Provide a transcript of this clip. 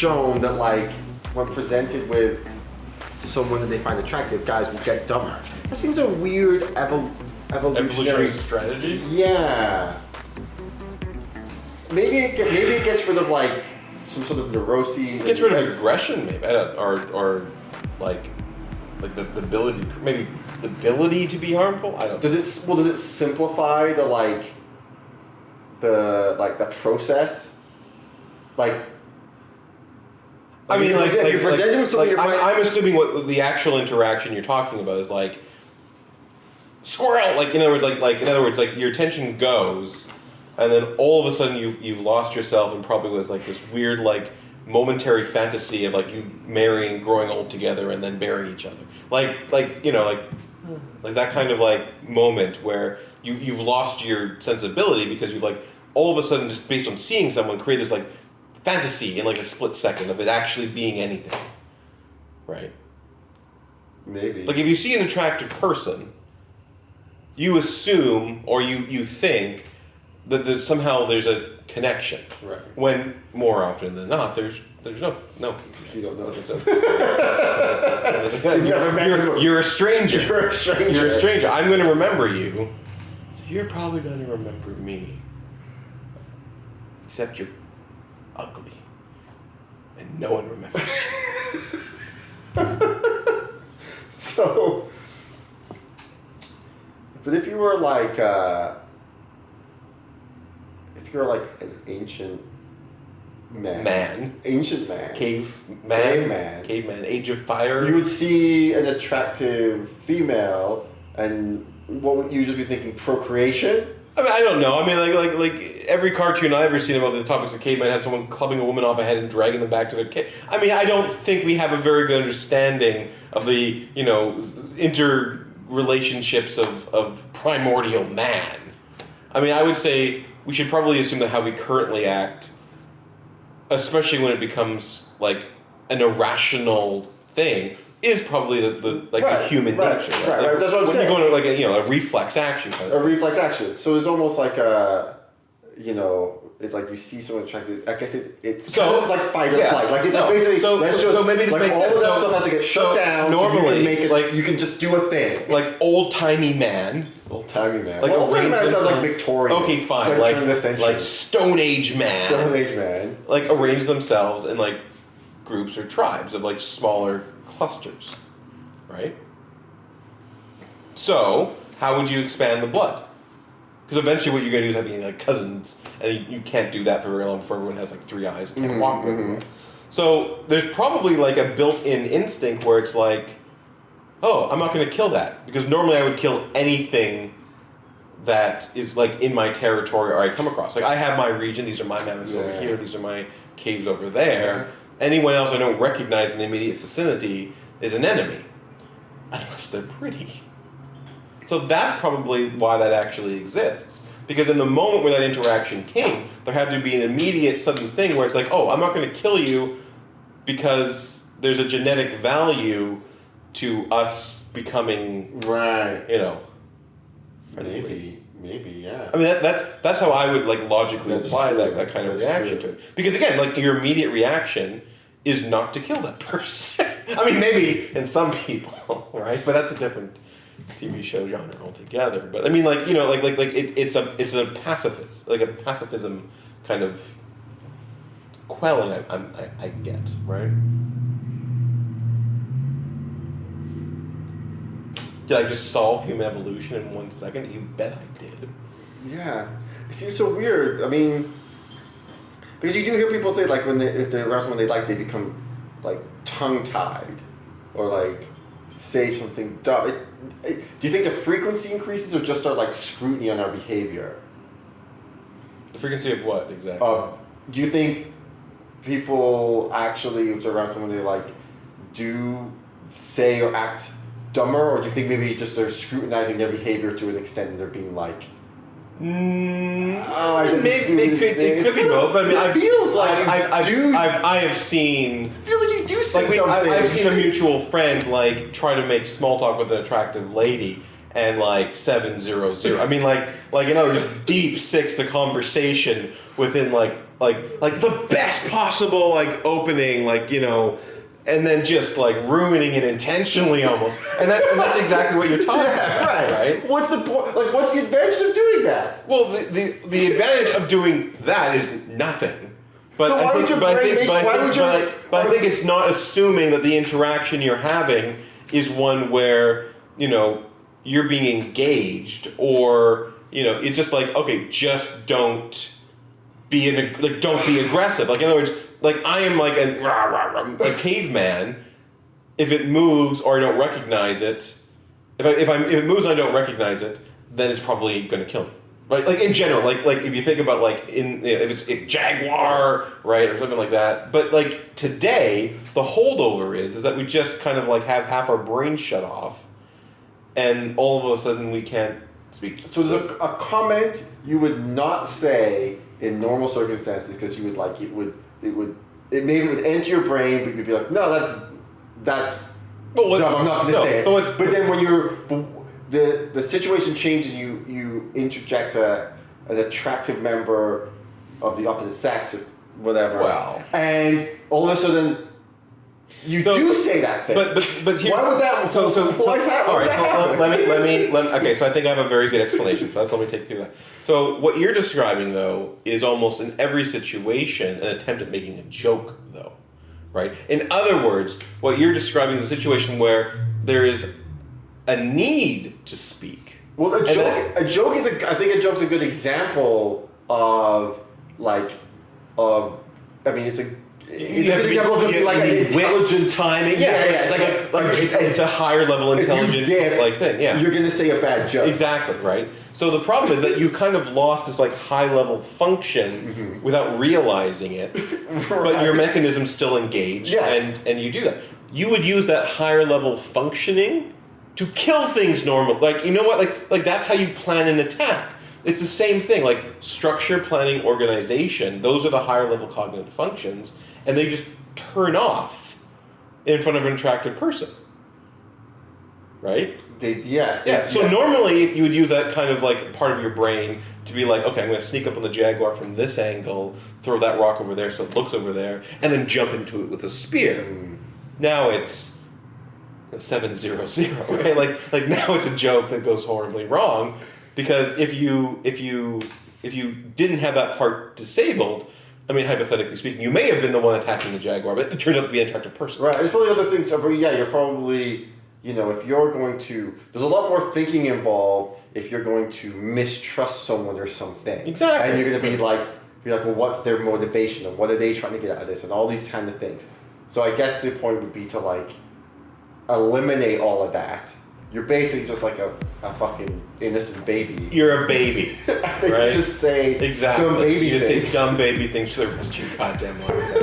shown that like when presented with someone that they find attractive, guys will get dumber. That seems a weird evolutionary strategy. Yeah. Maybe it gets rid of like some sort of neuroses. It gets rid of aggression, maybe, or like the ability to be harmful. I don't. Does it simplify the process? I'm assuming what the actual interaction you're talking about is like squirrel. Like in other words, like your attention goes, and then all of a sudden you've lost yourself, and probably was like this weird like momentary fantasy of like you marrying, growing old together, and then burying each other. Like that kind of like moment where you've lost your sensibility because you've like all of a sudden just based on seeing someone create this like fantasy in like a split second of it actually being anything, right? Maybe. Like if you see an attractive person, you assume or you think that somehow there's a connection. Right. When more often than not, there's no. You don't know. You're a stranger. You're a stranger. You're a stranger. I'm going to remember you. So you're probably going to remember me. Except you're ugly. And no one remembers. So, but if you were like an ancient man. Ancient man. Caveman. Age of fire. You would see an attractive female, and what would you usually be thinking? Procreation? I mean, I don't know. I mean, like every cartoon I've ever seen about the topics of caveman had someone clubbing a woman off a head and dragging them back to their cave. I mean, I don't think we have a very good understanding of the, interrelationships of primordial man. I mean, I would say we should probably assume that how we currently act, especially when it becomes like an irrational thing, is probably the human nature. Right. That's what I'm saying. When you go into like a reflex action. Kind of a reflex action. So it's almost like it's like you see someone attractive. I guess it's kind of like fight or flight. Like it's basically so maybe this makes sense. All of that stuff has to get shut down. Normally, so you can make it like you can just do a thing. Like old-timey man. Like old-timey man sounds like Victorian. Okay, fine. Like Stone Age man. Like arrange themselves in like groups or tribes of like smaller clusters, right? So how would you expand the blood? Because eventually what you're going to do is have like cousins, and you can't do that for very long before everyone has like 3 eyes and can't walk very well. So there's probably like a built-in instinct where it's like, oh, I'm not going to kill that. Because normally I would kill anything that is like in my territory or I come across. Like I have my region, these are my mammoths over here, these are my caves over there. Yeah. Anyone else I don't recognize in the immediate vicinity is an enemy. Unless they're pretty. So that's probably why that actually exists. Because in the moment where that interaction came, there had to be an immediate sudden thing where it's like, oh, I'm not going to kill you because there's a genetic value to us becoming, friendly. Maybe, yeah. I mean, that's how I would like logically apply that kind of reaction to it. Because again, like your immediate reaction is not to kill that person. I mean, maybe in some people, right? But that's a different TV show genre altogether. But I mean, like it's a pacifist, like a pacifism kind of quelling. I get, right? Did I just solve human evolution in 1 second? You bet I did. Yeah, it seems so weird. I mean, because you do hear people say like if they're around someone they like, they become like tongue-tied or like say something dumb. Do you think the frequency increases or just our like scrutiny on our behavior? The frequency of what exactly? Do you think people actually, if they're around someone they like, do say or act dumber, or do you think maybe just they're scrutinizing their behavior to an extent and they're being like, it could be both, but I mean, it feels like I have seen. It feels like you do say like dumb things. I've seen a mutual friend like try to make small talk with an attractive lady, and like 700. I mean, like just deep six the conversation within like like the best possible like opening, like, you know, and then just like ruining it intentionally almost. And that's exactly what you're talking about, right? What's the point? Like, what's the advantage of doing that? Well, the advantage of doing that is nothing. But So why would your brain make? Why would your? But I think it's not assuming that the interaction you're having is one where, you know, you're being engaged, or, you know, it's just like, okay, just don't be don't be aggressive. Like, in other words, like, I am like a caveman. If it moves or I don't recognize it, if it moves and I don't recognize it, then it's probably going to kill me. Right? Like, in general, like if you think about, like, if it's a jaguar, right, or something like that. But like today, the holdover is that we just kind of like have half our brain shut off, and all of a sudden we can't speak. So there's a comment you would not say in normal circumstances, because you would like it maybe would enter your brain, but you'd be like, no, that's dumb. I'm not going to say it. But then when the situation changes, you interject an attractive member of the opposite sex, or whatever. Wow. And all of a sudden, you do say that thing. But here, why would that? So why is that? All right. So let me. Okay. So I think I have a very good explanation for that. So let me take you through that. So what you're describing, though, is almost in every situation an attempt at making a joke, though, right? In other words, what you're describing is a situation where there is a need to speak. Well, a joke is I think a joke's a good example of like, I mean, it's a good example of like an intelligence timing. Yeah. It's a higher level intelligence like thing. Yeah. You're gonna say a bad joke. Exactly, right? So the problem is that you kind of lost this like high level function without realizing it, but your mechanism's still engaged. Yes. And you do that. You would use that higher level functioning to kill things normal. Like, you know what? Like that's how you plan an attack. It's the same thing. Like, structure, planning, organization, those are the higher level cognitive functions, and they just turn off in front of an attractive person. Right? Yes. Yeah. So normally you would use that kind of like part of your brain to be like, okay, I'm going to sneak up on the jaguar from this angle, throw that rock over there so it looks over there, and then jump into it with a spear. Now it's 7-0-0, right? Like now it's a joke that goes horribly wrong, because if you didn't have that part disabled, I mean, hypothetically speaking, you may have been the one attacking the jaguar, but it turned out to be an attractive person. Right. There's probably other things. But yeah, you're probably, you know, if you're going to, there's a lot more thinking involved if you're going to mistrust someone or something. Exactly. And you're going to be like, well, what's their motivation, and what are they trying to get out of this, and all these kind of things. So I guess the point would be to like eliminate all of that. You're basically just like a fucking innocent baby. You're a baby, right? You just say exactly. dumb baby things. You just things. say dumb baby things for the rest of your goddamn life.